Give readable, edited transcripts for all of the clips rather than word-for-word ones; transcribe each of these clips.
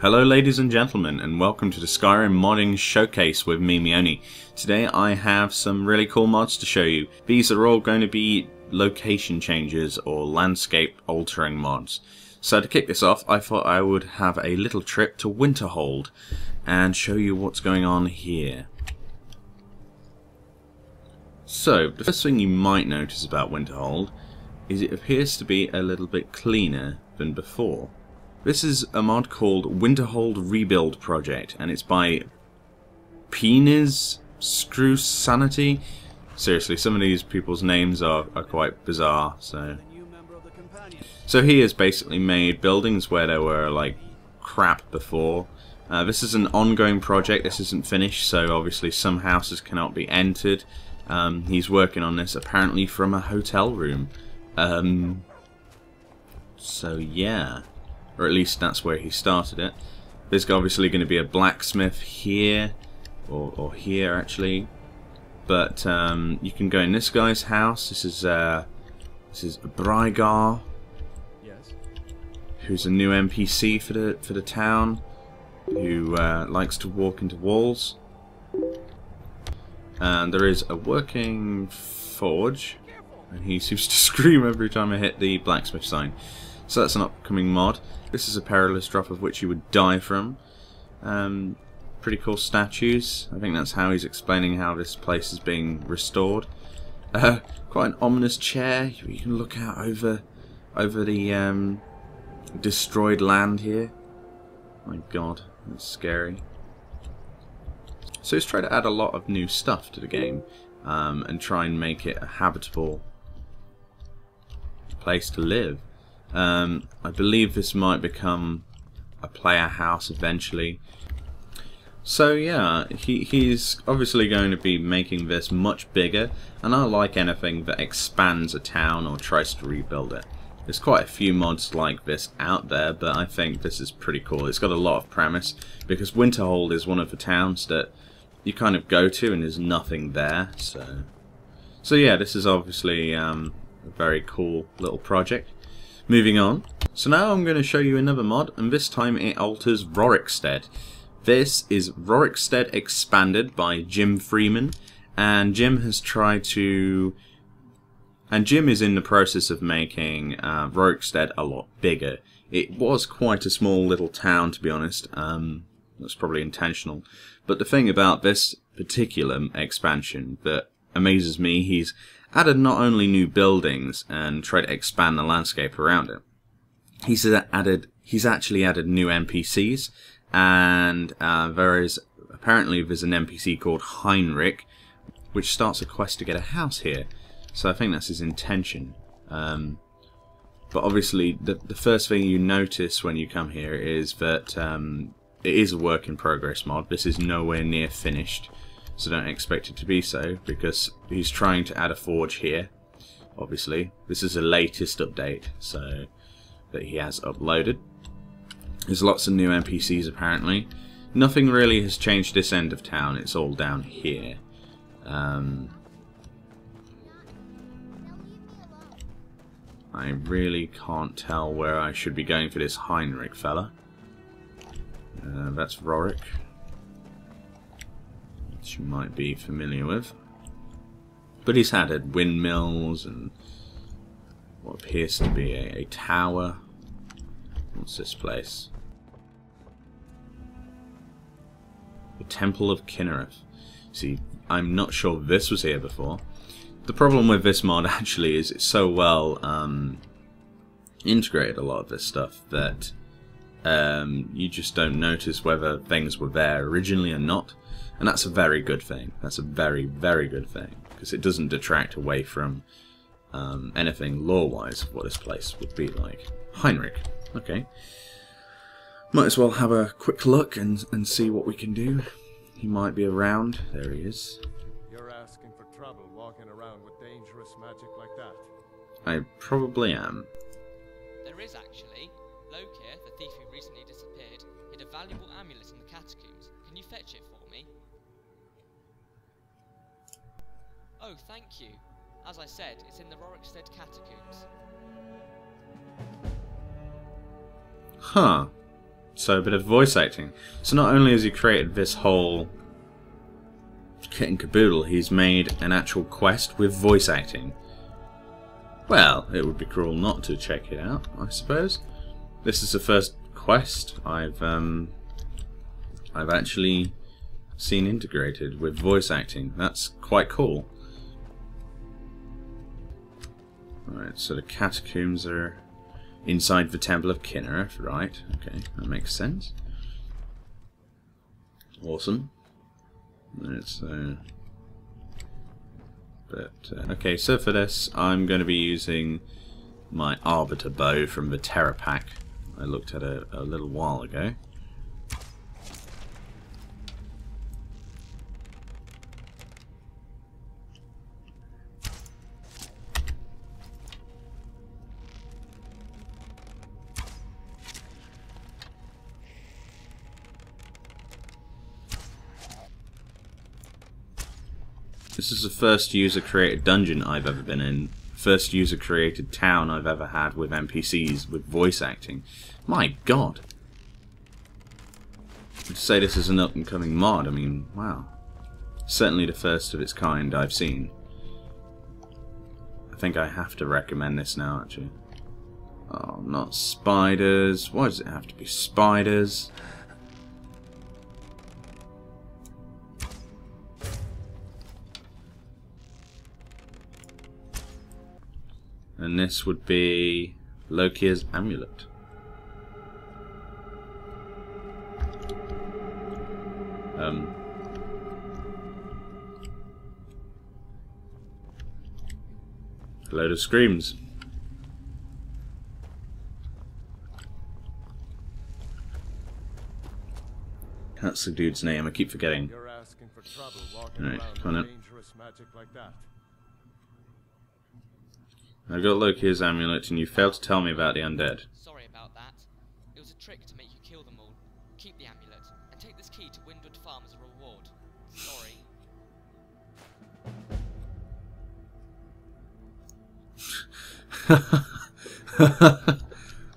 Hello ladies and gentlemen, and welcome to the Skyrim modding showcase with me, Meoni. Today I have some really cool mods to show you. These are all going to be location changes or landscape altering mods. So to kick this off, I thought I would have a little trip to Winterhold and show you what's going on here. So, the first thing you might notice about Winterhold is it appears to be a little bit cleaner than before. This is a mod called Winterhold Rebuild Project, and it's by Penis Screw Sanity. Seriously, some of these people's names are quite bizarre. So he has basically made buildings where there were like crap before. This is an ongoing project. This isn't finished, so obviously some houses cannot be entered. He's working on this apparently from a hotel room. So yeah. Or at least that's where he started it. There's obviously going to be a blacksmith here, or here actually. But you can go in this guy's house. This is Brygar, yes, who's a new NPC for the town, who likes to walk into walls. And there is a working forge, and he seems to scream every time I hit the blacksmith sign. So that's an upcoming mod. This is a perilous drop of which you would die from. Pretty cool statues. I think that's how he's explaining how this place is being restored. Quite an ominous chair. You can look out over the destroyed land here. My God, that's scary. So he's tried to add a lot of new stuff to the game and try and make it a habitable place to live. I believe this might become a player house eventually. So yeah, he's obviously going to be making this much bigger, and I like anything that expands a town or tries to rebuild it. There's quite a few mods like this out there, but I think this is pretty cool. It's got a lot of premise, because Winterhold is one of the towns that you kind of go to and there's nothing there. So yeah, this is obviously a very cool little project. Moving on. So now I'm going to show you another mod, and this time it alters Rorikstead. This is Rorikstead expanded by Freeman, and Jim has tried to... And Jim is in the process of making Rorikstead a lot bigger. It was quite a small little town, to be honest. That's probably intentional. But the thing about this particular expansion that amazes me, he's added not only new buildings and tried to expand the landscape around it. He's actually added new NPCs, and there's an NPC called Hinrichs, which starts a quest to get a house here. So I think that's his intention. But obviously, the first thing you notice when you come here is that it is a work in progress mod. This is nowhere near finished. So don't expect it to be so, because he's trying to add a forge here. Obviously, this is the latest update, so that he has uploaded. There's lots of new NPCs apparently. Nothing really has changed this end of town. It's all down here. I really can't tell where I should be going for this Hinrichs fella. That's Rorikstead, which you might be familiar with. But he's added windmills and what appears to be a tower. What's this place? The Temple of Kinnereth. See, I'm not sure this was here before. The problem with this mod actually is it's so well integrated, a lot of this stuff, that you just don't notice whether things were there originally or not. And that's a very good thing. That's a very, very good thing, because it doesn't detract away from anything lore-wise of what this place would be like. Hinrichs. Okay. Might as well have a quick look and see what we can do. He might be around. There he is. You're asking for trouble walking around with dangerous magic like that. I probably am. There is actually. Lokir, the thief who recently disappeared, hid a valuable amulet in the catacombs. Can you fetch it for me? Oh, thank you. As I said, it's in the Rorikstead catacombs. Huh. So a bit of voice acting. So not only has he created this whole kit and caboodle, he's made an actual quest with voice acting. Well, it would be cruel not to check it out, I suppose. This is the first quest I've actually seen integrated with voice acting. That's quite cool. Alright, so the catacombs are inside the Temple of Kinnereth, right? Okay, that makes sense. Awesome. Okay, so for this, I'm going to be using my Arbiter bow from the Terra pack I looked at a little while ago. This is the first user-created dungeon I've ever been in. First user-created town I've ever had with NPCs, with voice acting. My god! To say this is an up-and-coming mod, I mean, wow. Certainly the first of its kind I've seen. I think I have to recommend this now, actually. Oh, not spiders. Why does it have to be spiders? And this would be Lokia's amulet. A load of screams. That's the dude's name, I keep forgetting. You're asking for trouble walking Alright, around come on with up. dangerous magic like that. I got Lokia's amulet and you failed to tell me about the undead. Sorry about that. It was a trick to make you kill them all. Keep the amulet, and take this key to Windwood Farm as a reward. Sorry.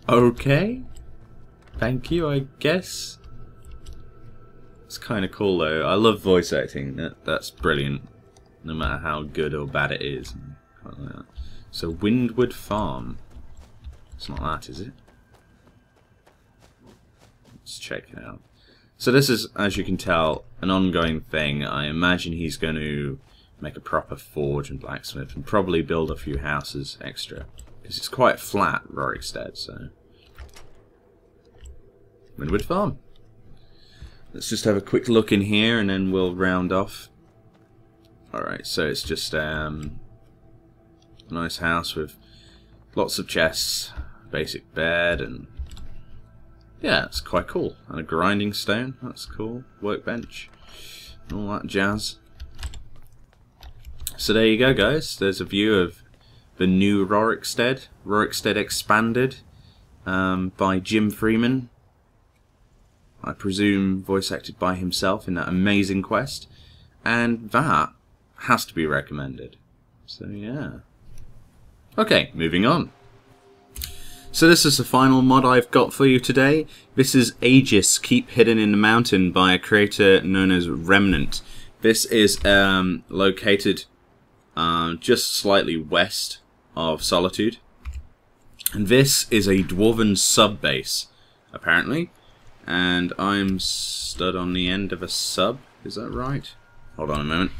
Okay. Thank you, I guess. It's kind of cool though. I love voice acting. That's brilliant. No matter how good or bad it is. Quite like that. So Windwood Farm. It's not that, is it? Let's check it out. So this is, as you can tell, an ongoing thing. I imagine he's going to make a proper forge and blacksmith and probably build a few houses extra. Because it's quite flat, Rorikstead, so... Windwood Farm. Let's just have a quick look in here and then we'll round off. Alright, so it's just a nice house with lots of chests, basic bed, and yeah, it's quite cool. And a grinding stone, that's cool. Workbench, and all that jazz. So there you go, guys. There's a view of the new Rorikstead. Rorikstead expanded by Jim Freeman. I presume voice acted by himself in that amazing quest. And that has to be recommended. So yeah. Okay, moving on. So this is the final mod I've got for you today. This is Aegis Keep hidden in the mountain by a creator known as Remnant. This is located just slightly west of Solitude. And this is a dwarven sub-base, apparently. And I'm stood on the end of a sub, is that right? Hold on a moment.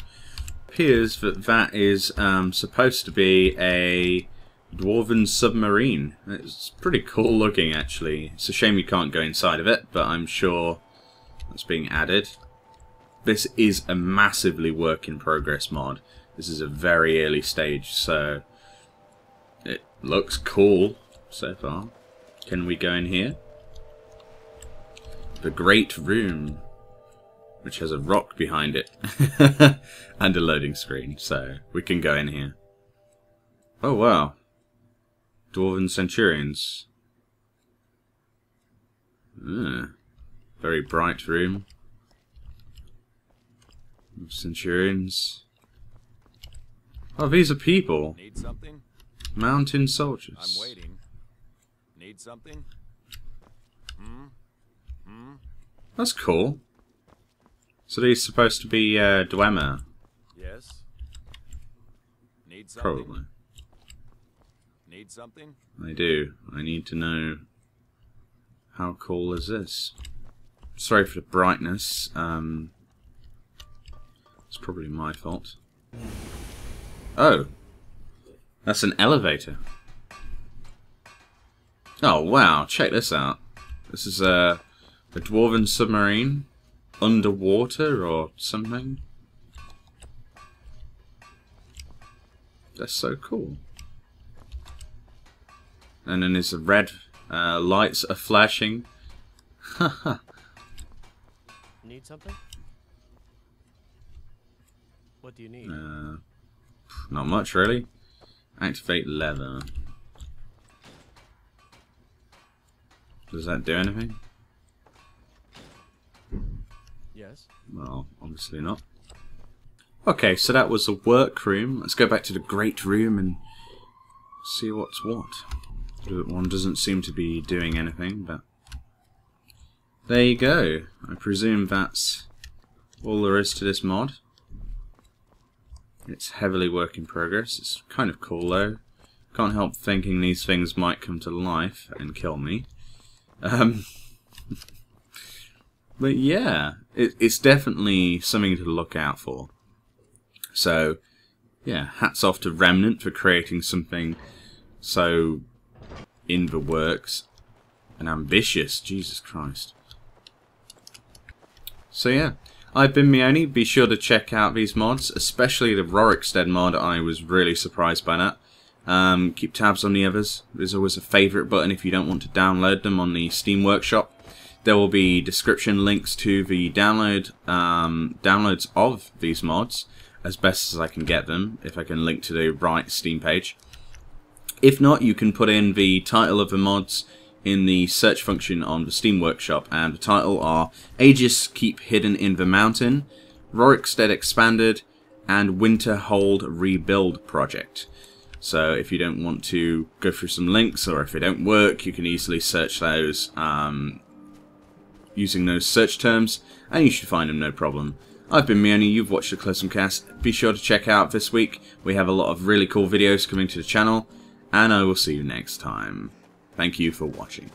It appears that that is supposed to be a dwarven submarine. It's pretty cool looking, actually. It's a shame you can't go inside of it, but I'm sure that's being added. This is a massively work in progress mod. This is a very early stage, so it looks cool so far. Can we go in here? The Great Room, which has a rock behind it and a loading screen, so we can go in here. Oh wow, Dwarven Centurions. Very bright room. Centurions. Oh, these are people. Need something? Mountain soldiers. I'm waiting. Need something? That's cool. So he's supposed to be Dwemer. Yes. Need something? Probably. Need something? I do. I need to know how cool is this. Sorry for the brightness. It's probably my fault. Oh. That's an elevator. Oh wow, check this out. This is a dwarven submarine underwater or something. That's so cool. And then there's the red lights are flashing. Haha. Need something? What do you need? Not much really. Activate lever. Does that do anything? Yes. Well, obviously not. Okay, so that was the workroom. Let's go back to the great room and see what's what. One doesn't seem to be doing anything, but there you go. I presume that's all there is to this mod. It's heavily work in progress. It's kind of cool though. Can't help thinking these things might come to life and kill me. But yeah, it's definitely something to look out for. So, yeah, hats off to Remnant for creating something so in the works and ambitious. Jesus Christ. So yeah, I've been Meoni. Be sure to check out these mods, especially the Rorikstead mod. I was really surprised by that. Keep tabs on the others. There's always a favourite button if you don't want to download them on the Steam Workshop. There will be description links to the downloads of these mods, as best as I can get them, if I can link to the right Steam page. If not, you can put in the title of the mods in the search function on the Steam Workshop, and the title are Aegis Keep Hidden in the Mountain, Rorikstead Expanded, and Winterhold Rebuild Project. So if you don't want to go through some links, or if they don't work, you can easily search those using those search terms, and you should find them no problem. I've been Meoni, you've watched the Closum Cast. Be sure to check out this week. We have a lot of really cool videos coming to the channel, and I will see you next time. Thank you for watching.